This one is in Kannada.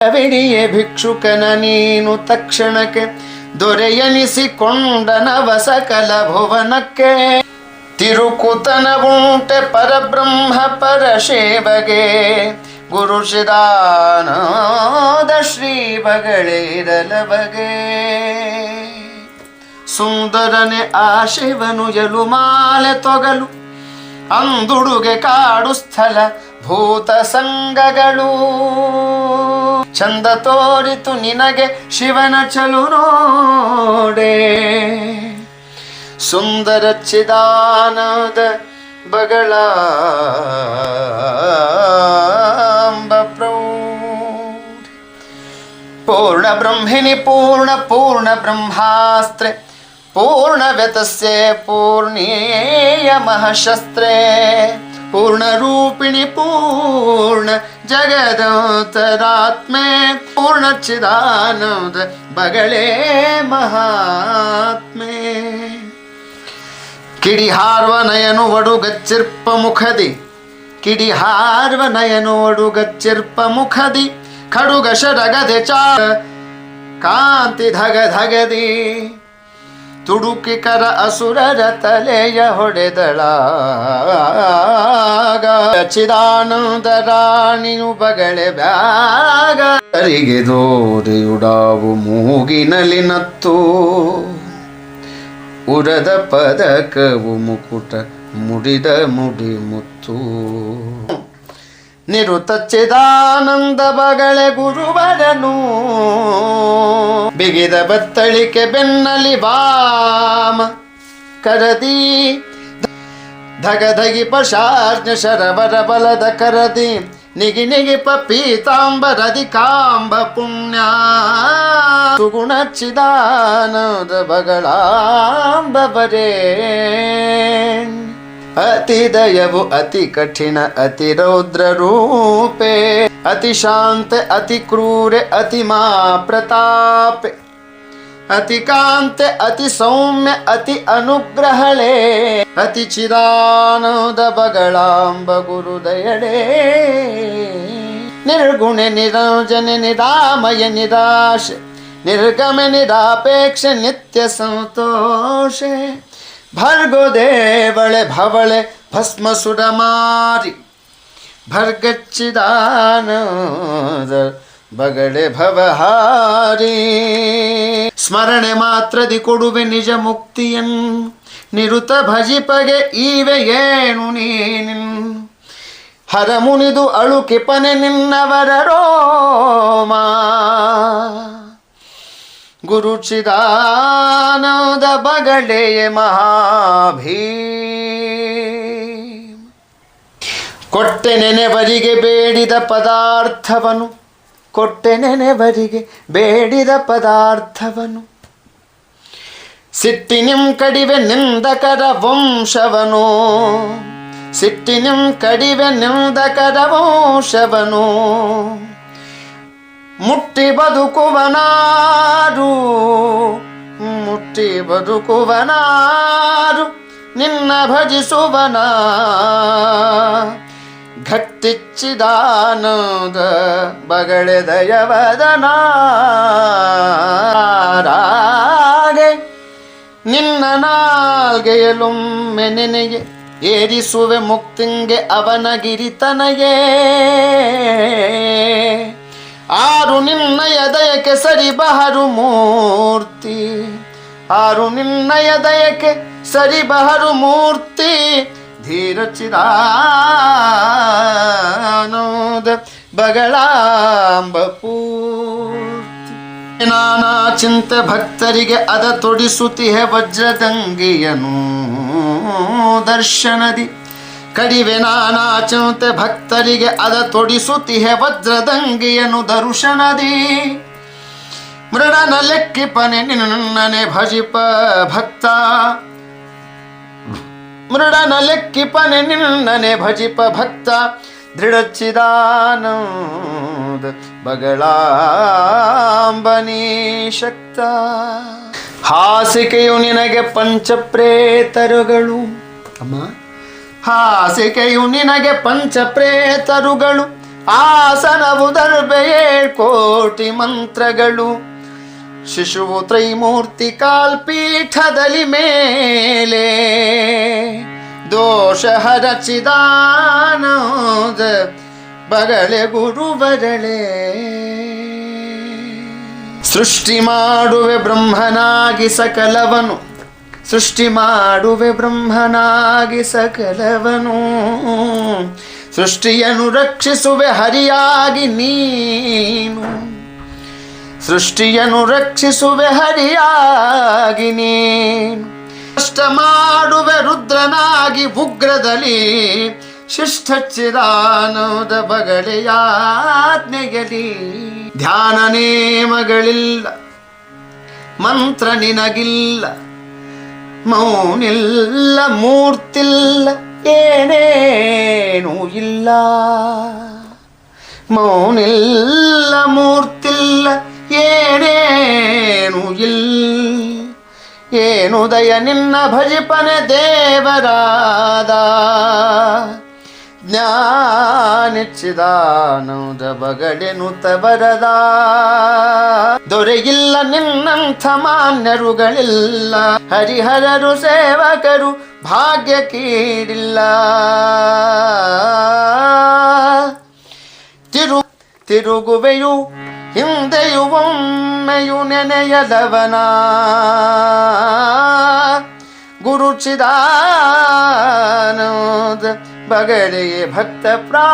ವಿಡಿಯೇ ಭಿಕ್ಷುಕನ ನೀನು ತಕ್ಷಣಕ್ಕೆ ದೊರೆಯನಿಸಿಕೊಂಡ ನವ ಸಕಲ ಭುವನಕ್ಕೆ ತಿರುಕುತನ ಉಂಟೆ ಪರಬ್ರಹ್ಮ ಪರಶೇವಗೆ ಗುರು ಶಿದಾನಂದ ಶ್ರೀ ಬಗಳಿರಲ ಬಗೆ ಸುಂದರನೆ ಆ ಶಿವನು ಎಲುಮಾಲೆ ತೊಗಲು ಅಂದುಡುಗೆ ಕಾಡು ಸ್ಥಳ ಭೂತ ಸಂಗಗಳು ಚಂದ ತೋರಿತು ನಿನಗೆ ಶಿವನ ಚಲು ನೋಡೆ ಸುಂದರ ಚಿದಾನದ ಬಗಳಾಂಬ ಪ್ರೌಢ ಪೂರ್ಣ ಬ್ರಹ್ಮಿಣಿ ಪೂರ್ಣ ಪೂರ್ಣ ಬ್ರಹ್ಮಾಸ್ತ್ರೆ ಪೂರ್ಣ ವ್ಯತಸ್ಯೆ ಪೂರ್ಣೇಯ ಮಹಾಶಸ್ತ್ರೇ ಪೂರ್ಣ ರೂಪಿಣಿ ಪೂರ್ಣ ಜಗದಂತರಾತ್ಮೆ ಪೂರ್ಣ ಚಿದಾನಂದ ಬಗಳೇ ಮಹಾತ್ಮೆ ಕಿಡಿಹಾರ್ವ ನಯನು ಒಡುಗಚ್ಚಿರ್ಪ ಮುಖದಿ ಕಿಡಿಹಾರ್ವ ನಯನು ಒಡುಗಚ್ಚಿರ್ಪ ಮುಖದಿ ಖಡುಗ ಶರಗದೆ ಚಾ ಕಾಂತಿ ಧಗ ಧಗದಿ ತುಡುಕಿ ಕರ ಅಸುರರ ತಲೆಯ ಹೊಡೆದಳಾಗ ಚಿದಾನಂದ ರಾಣಿಯು ಬಗಳೆ ಬ್ಯಾಗ ಅರಿಗೆ ದೋರೆಯುಡಾವು ಮೂಗಿನಲ್ಲಿ ನತ್ತು ಉರದ ಪದಕವು ಮುಕುಟ ಮುಡಿದ ಮುಡಿ ಮುತ್ತು ನಿರುತ ಚಿದಾನಂದ ಬಗಳೆ ಗುರುವರನು ಬಿಗಿದ ಬತ್ತಳಿಕೆ ಬೆನ್ನಲಿ ವಾಮ ಕರದಿ ಧಗಧಗಿ ಪಶಾರ್ಜ ಶರವರ ಬಲದ ಕರದಿ ನಿಗಿ ನಿಗಿ ಪೀತಾಂಬರದಿ ಕಾಂಬ ಪುಣ್ಯ ಸುಗುಣ ಚಿದಾನಂದ ಬಗಳಾಂಬ ಬರೇ ಅತಿ ದಯವು ಅತಿ ಕಠಿಣ ಅತಿ ರೌದ್ರ ರೂಪೆ ಅತಿ ಶಾಂತ ಅತಿ ಕ್ರೂರೆ ಅತಿ ಮಾ ಪ್ರತಾಪೆ ಅತಿ ಕಾಂತೆ ಅತಿ ಸೌಮ್ಯ ಅತಿ ಅನುಗ್ರಹಳೆ ಅತಿ ಚಿದಾನಂದ ಬಗಳಾಂಬ ಗುರುದಯಡೆ ನಿರ್ಗುಣೆ ನಿರಂಜನೆ ನಿರಾಮಯ ನಿರಾಶೆ ನಿರ್ಗಮ ನಿರಾಪೇಕ್ಷ ನಿತ್ಯ ಸಂತೋಷೆ ಭರ್ಗೋ ದೇವಳೆ ಭವಳೆ ಭಸ್ಮ ಸುರಮಾರಿ ಭರ್ಗಚ್ಚಿದಾನಂದ ಬಗಳೆ ಭವಹಾರಿ ಸ್ಮರಣೆ ಮಾತ್ರದಿ ಕೊಡುವೆ ನಿಜ ಮುಕ್ತಿಯನ್ನು ನಿರುತ ಭಜಿಪಗೆ ಈವೆ ಏನು ನೀನಿನ್ ಹರ ಮುನಿದು ಅಳುಕಿಪನೆ ನಿನ್ನವರ ರೋಮ ಗುರು ಚಿದಾನಂದ ಬಗಳೆಯ ಮಹಾಭೀಮ್ ಕೊಟ್ಟೆ ನೆನೆವರಿಗೆ ಬೇಡಿದ ಪದಾರ್ಥವನು ಕೊಟ್ಟೆ ನೆನೆವರಿಗೆ ಬೇಡಿದ ಪದಾರ್ಥವನು ಸಿಟ್ಟಿನಿಂ ಕಡಿವೆ ನಿಂದಕರ ವಂಶವನು ಸಿಟ್ಟಿನಿಂ ಕಡಿವೆ ನಿಂದಕರ ವಂಶವನು ಮುಟ್ಟಿ ಬದುಕುವನಾರು ಮುಟ್ಟಿ ಬದುಕುವನಾರು ನಿನ್ನ ಭಜಿಸುವನ ಘಟ್ಟಿಚ್ಚಿದಾನಂದ ಬಗಳೆ ದಯವದನಾರಾಗೆ ನಿನ್ನ ನಾಲ್ಗೆಯಲೊಮ್ಮೆ ನೆನೆಗೆ ಏರಿಸುವೆ ಮುಕ್ತಿಂಗೆ ಅವನ ಗಿರಿತನಗೆ ಆರು ನಿನ್ನಯ ದಯಕ್ಕೆ ಸರಿ ಬಹರು ಮೂರ್ತಿ ಆರು ನಿನ್ನಯ ದಯಕ್ಕೆ ಸರಿ ಬಹರು ಮೂರ್ತಿ ಧೀರ ಚಿದಾನಂದ ಬಗಳಾಂಬ ಪೂರ್ತಿ ನಾನಾ ಚಿಂತೆ ಭಕ್ತರಿಗೆ ಅದ ತೊಡಿಸುತ್ತಿಹೆ ವಜ್ರದಂಗಿಯನು ದರ್ಶನದಿ ಕಡಿವೆ ನಾನಾ ಚಿಂತೆ ಭಕ್ತರಿಗೆ ಅದ ತೊಡಿಸುತ್ತಿಹೆ ವಜ್ರದಂಗಿಯನು ದರ್ಶನದಿ ಮೃಡನ ಲೆಕ್ಕಿಪನೆ ನಿನ್ನನೆ ಭಜಿಪ ಭಕ್ತ ಮೃಡನ ಲೆಕ್ಕಿಪನೆ ನಿನ್ನನೆ ಭಜಿಪ ಭಕ್ತ ದೃಢಚ್ಚಿದಾನಂದ ಬಗಳಾಂಬನಿ ಶಕ್ತ ಹಾಸಿಕೆಯು ನಿನಗೆ ಪಂಚಪ್ರೇತರುಗಳು ಅಮ್ಮ ಹಾಸಿಕೆಯು ನಿನಗೆ ಪಂಚಪ್ರೇತರುಗಳು ಆಸನವು ದರ್ಬೆ 7,000,000 ಮಂತ್ರಗಳು. ಶಿಶುವು ತ್ರೈಮೂರ್ತಿ ಕಾಲ್ಪೀಠದಲ್ಲಿ ಮೇಲೆ ದೋಷ ಹರಚಿದಾನೋದ ಬರಳೆ ಗುರು ಬರಳೆ. ಸೃಷ್ಟಿ ಮಾಡುವೆ ಬ್ರಹ್ಮನಾಗಿ ಸಕಲವನು, ಸೃಷ್ಟಿ ಮಾಡುವೆ ಬ್ರಹ್ಮನಾಗಿ ಸಕಲವನು. ಸೃಷ್ಟಿಯನ್ನು ರಕ್ಷಿಸುವೆ ಹರಿಯಾಗಿ ನೀನು, ಸೃಷ್ಟಿಯನ್ನು ರಕ್ಷಿಸುವೆ ಹರಿಯಾಗಿ ನೀನು. ಕಷ್ಟ ಮಾಡುವೆ ರುದ್ರನಾಗಿ ಉಗ್ರದಲ್ಲಿ, ಶಿಷ್ಟಚಿದಾನೋದ ಬಗಳೆಯಾಜ್ಞೆಯಲಿ. ಧ್ಯಾನ ನೇಮಗಳಿಲ್ಲ, ಮಂತ್ರ ನಿನಗಿಲ್ಲ, ಮೌನಿಲ್ಲ ಮೂರ್ತಿಲ್ಲ, ಏನೇನೂ ಇಲ್ಲ. ಮೌನಿಲ್ಲ ಮೂರ್ತಿಲ್ಲ, ಏನೇನೂ ಇಲ್ಲ. ಏನು ದಯ ನಿನ್ನ ಭಜಿಪನೆ ದೇವರಾದ, ಜ್ಞಾನಿಚ್ಚಿದಾನೌದ ಬಗಡೆನುತ ಬರದ. ದೊರೆಯಿಲ್ಲ ನಿನ್ನಂಥ ಮಾನ್ಯರುಗಳಿಲ್ಲ, ಹರಿಹರರು ಸೇವಕರು ಭಾಗ್ಯ ಕೀಡಿಲ್ಲ. ತಿರುಗುವೆಯು ಹಿಂದೆಯು ಒಮ್ಮೆಯು ನೆನೆಯದವನ, ಗುರುಚಿದಾನೋದ ಬಗಡೆಯೇ ಭಕ್ತ ಪ್ರಾ